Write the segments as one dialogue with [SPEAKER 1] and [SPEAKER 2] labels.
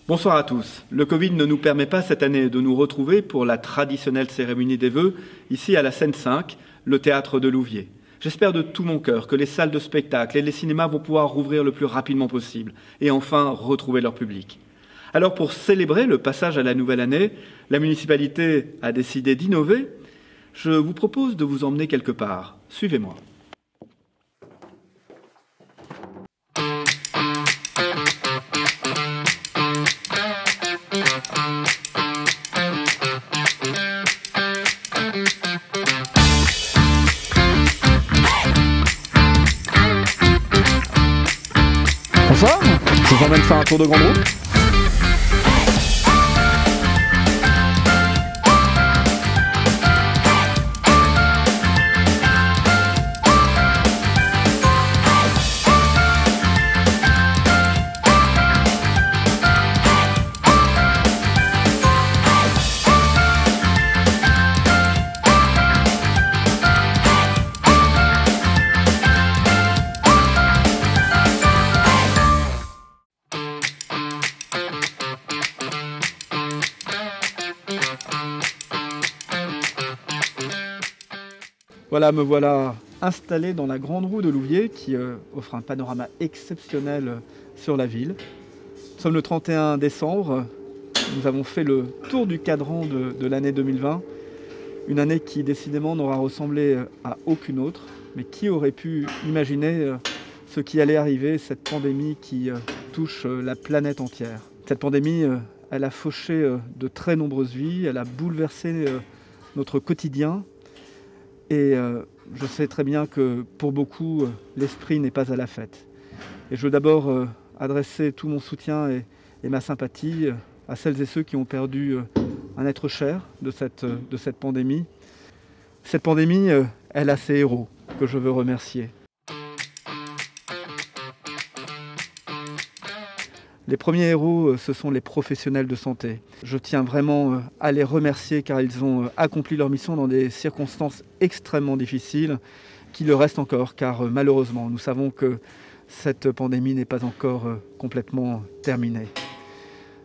[SPEAKER 1] Bonsoir à tous. Le Covid ne nous permet pas cette année de nous retrouver pour la traditionnelle cérémonie des vœux, ici à la Seine 5, le théâtre de Louviers. J'espère de tout mon cœur que les salles de spectacle et les cinémas vont pouvoir rouvrir le plus rapidement possible et enfin retrouver leur public. Alors pour célébrer le passage à la nouvelle année, la municipalité a décidé d'innover. Je vous propose de vous emmener quelque part. Suivez-moi. Bonsoir, je vous emmène faire un tour de grande roue. Voilà, me voilà installé dans la grande roue de Louviers qui offre un panorama exceptionnel sur la ville. Nous sommes le 31 décembre, nous avons fait le tour du cadran de l'année 2020, une année qui décidément n'aura ressemblé à aucune autre, mais qui aurait pu imaginer ce qui allait arriver, cette pandémie qui touche la planète entière. Cette pandémie, elle a fauché de très nombreuses vies, elle a bouleversé notre quotidien. Et je sais très bien que pour beaucoup, l'esprit n'est pas à la fête. Et je veux d'abord adresser tout mon soutien et ma sympathie à celles et ceux qui ont perdu un être cher de cette pandémie. Cette pandémie, elle a ses héros que je veux remercier. Les premiers héros, ce sont les professionnels de santé. Je tiens vraiment à les remercier car ils ont accompli leur mission dans des circonstances extrêmement difficiles qui le restent encore car malheureusement, nous savons que cette pandémie n'est pas encore complètement terminée.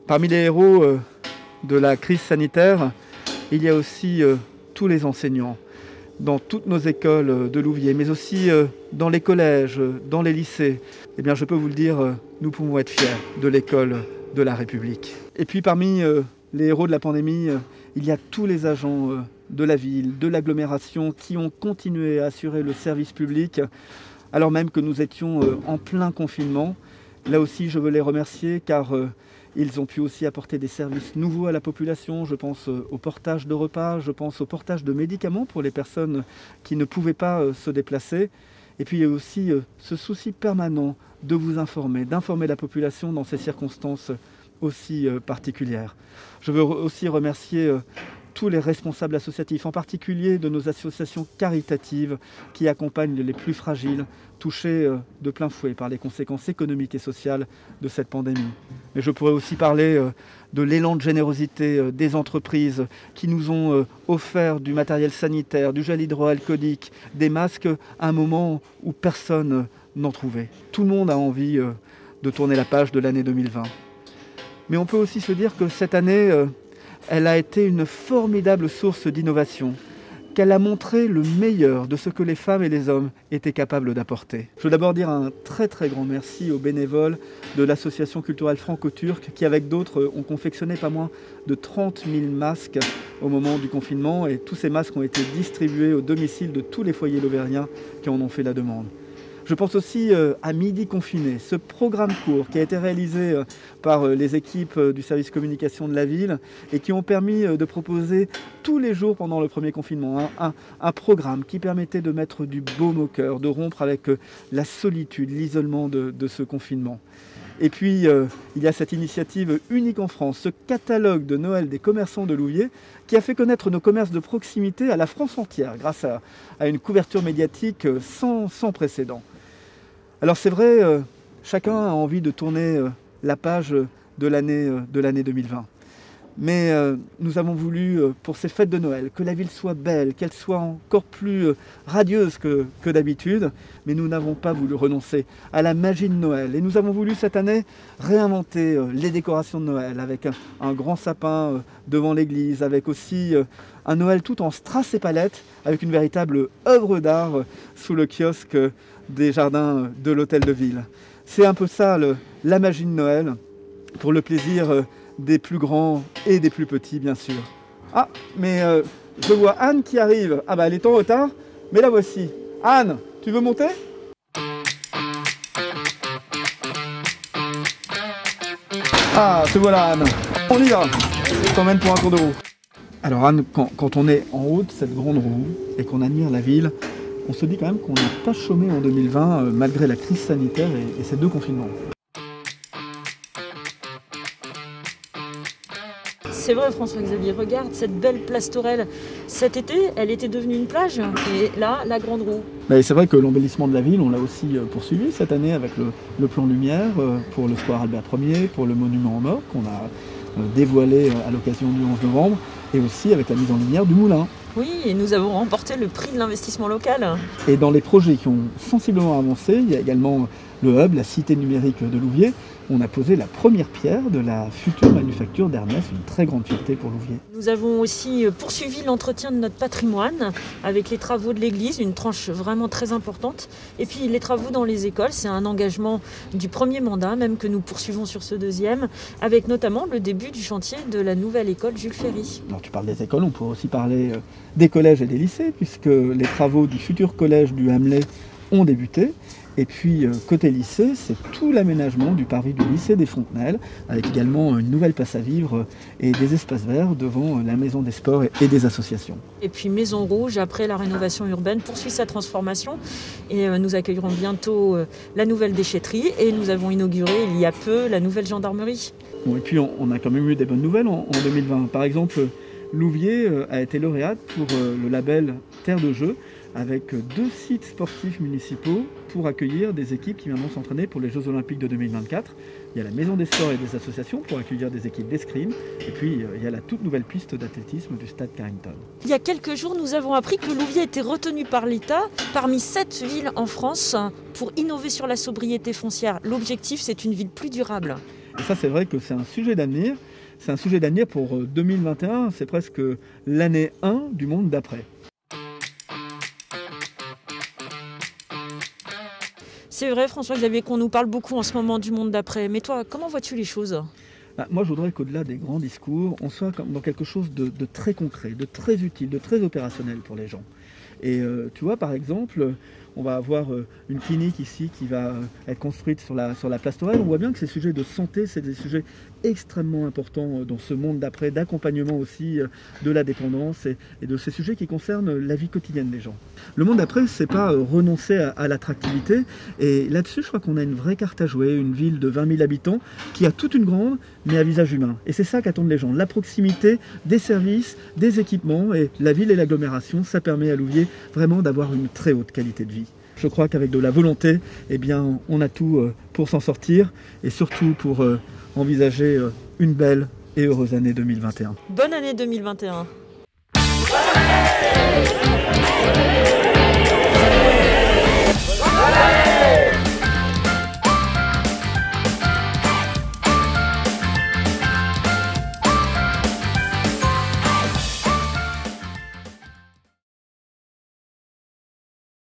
[SPEAKER 1] Parmi les héros de la crise sanitaire, il y a aussi tous les enseignants dans toutes nos écoles de Louviers, mais aussi dans les collèges, dans les lycées. Eh bien, je peux vous le dire, nous pouvons être fiers de l'école de la République. Et puis parmi les héros de la pandémie, il y a tous les agents de la ville, de l'agglomération qui ont continué à assurer le service public alors même que nous étions en plein confinement. Là aussi, je veux les remercier car ils ont pu aussi apporter des services nouveaux à la population. Je pense au portage de repas, je pense au portage de médicaments pour les personnes qui ne pouvaient pas se déplacer. Et puis il y a aussi ce souci permanent de vous informer, d'informer la population dans ces circonstances aussi particulières. Je veux aussi remercier tous les responsables associatifs, en particulier de nos associations caritatives qui accompagnent les plus fragiles, touchés de plein fouet par les conséquences économiques et sociales de cette pandémie. Mais je pourrais aussi parler de l'élan de générosité des entreprises qui nous ont offert du matériel sanitaire, du gel hydroalcoolique, des masques à un moment où personne n'en trouvait. Tout le monde a envie de tourner la page de l'année 2020. Mais on peut aussi se dire que cette année, elle a été une formidable source d'innovation, qu'elle a montré le meilleur de ce que les femmes et les hommes étaient capables d'apporter. Je veux d'abord dire un très grand merci aux bénévoles de l'association culturelle franco-turque qui, avec d'autres, ont confectionné pas moins de 30 000 masques au moment du confinement et tous ces masques ont été distribués au domicile de tous les foyers lovériens qui en ont fait la demande. Je pense aussi à Midi Confiné, ce programme court qui a été réalisé par les équipes du service communication de la ville et qui ont permis de proposer tous les jours pendant le premier confinement un programme qui permettait de mettre du baume au cœur, de rompre avec la solitude, l'isolement de ce confinement. Et puis, il y a cette initiative unique en France, ce catalogue de Noël des commerçants de Louviers qui a fait connaître nos commerces de proximité à la France entière grâce à une couverture médiatique sans précédent. Alors c'est vrai, chacun a envie de tourner la page de l'année 2020. Mais nous avons voulu, pour ces fêtes de Noël, que la ville soit belle, qu'elle soit encore plus radieuse que d'habitude. Mais nous n'avons pas voulu renoncer à la magie de Noël. Et nous avons voulu cette année réinventer les décorations de Noël avec un grand sapin devant l'église, avec aussi un Noël tout en strass et palettes, avec une véritable œuvre d'art sous le kiosque des jardins de l'hôtel de ville. C'est un peu ça la magie de Noël, pour le plaisir des plus grands et des plus petits, bien sûr. Ah, mais je vois Anne qui arrive. Ah bah elle est en retard, mais la voici. Anne, tu veux monter? Ah, te voilà Anne. On y va. Je t'emmène pour un tour de roue. Alors Anne, quand on est en haut de cette grande roue et qu'on admire la ville, on se dit quand même qu'on n'a pas chômé en 2020 malgré la crise sanitaire et ces deux confinements.
[SPEAKER 2] C'est vrai François-Xavier, regarde cette belle place Tourelle. Cet été, elle était devenue une plage et là, la grande roue.
[SPEAKER 1] C'est vrai que l'embellissement de la ville, on l'a aussi poursuivi cette année avec le plan lumière pour le square Albert Ier, pour le monument aux morts qu'on a dévoilé à l'occasion du 11 novembre et aussi avec la mise en lumière du moulin.
[SPEAKER 2] Oui, et nous avons remporté le prix de l'investissement local.
[SPEAKER 1] Et dans les projets qui ont sensiblement avancé, il y a également le hub, la cité numérique de Louviers. On a posé la première pierre de la future manufacture d'Hermès, une très grande fierté pour Louviers.
[SPEAKER 2] Nous avons aussi poursuivi l'entretien de notre patrimoine avec les travaux de l'église, une tranche vraiment très importante. Et puis les travaux dans les écoles, c'est un engagement du premier mandat, même que nous poursuivons sur ce deuxième, avec notamment le début du chantier de la nouvelle école Jules Ferry.
[SPEAKER 1] Alors tu parles des écoles, on pourrait aussi parler des collèges et des lycées, puisque les travaux du futur collège du Hamelet ont débuté. Et puis côté lycée, c'est tout l'aménagement du parvis du lycée des Fontenelles, avec également une nouvelle place à vivre et des espaces verts devant la maison des sports et des associations.
[SPEAKER 2] Et puis Maison Rouge, après la rénovation urbaine, poursuit sa transformation et nous accueillerons bientôt la nouvelle déchetterie et nous avons inauguré il y a peu la nouvelle gendarmerie.
[SPEAKER 1] Bon, et puis on a quand même eu des bonnes nouvelles en 2020. Par exemple, Louviers a été lauréate pour le label Terre de Jeux, avec 2 sites sportifs municipaux pour accueillir des équipes qui viendront s'entraîner pour les Jeux Olympiques de 2024. Il y a la Maison des Sports et des associations pour accueillir des équipes d'escrime. Et puis, il y a la toute nouvelle piste d'athlétisme du stade Carrington.
[SPEAKER 2] Il y a quelques jours, nous avons appris que Louviers était retenu par l'État parmi 7 villes en France pour innover sur la sobriété foncière. L'objectif, c'est une ville plus durable.
[SPEAKER 1] Et ça, c'est vrai que c'est un sujet d'avenir. C'est un sujet d'avenir pour 2021. C'est presque l'année 1 du monde d'après.
[SPEAKER 2] C'est vrai, François-Xavier, qu'on nous parle beaucoup en ce moment du monde d'après. Mais toi, comment vois-tu les choses ?
[SPEAKER 1] Moi, je voudrais qu'au-delà des grands discours, on soit dans quelque chose de très concret, de très utile, de très opérationnel pour les gens. Et tu vois, par exemple, on va avoir une clinique ici qui va être construite sur la place Tourelle. On voit bien que ces sujets de santé, c'est des sujets extrêmement importants dans ce monde d'après, d'accompagnement aussi de la dépendance et de ces sujets qui concernent la vie quotidienne des gens. Le monde d'après, c'est pas renoncer à l'attractivité. Et là-dessus, je crois qu'on a une vraie carte à jouer, une ville de 20 000 habitants qui a toute une grande, mais à visage humain. Et c'est ça qu'attendent les gens, la proximité des services, des équipements. Et la ville et l'agglomération, ça permet à Louviers vraiment d'avoir une très haute qualité de vie. Je crois qu'avec de la volonté, eh bien, on a tout pour s'en sortir et surtout pour envisager une belle et heureuse année 2021.
[SPEAKER 2] Bonne année 2021.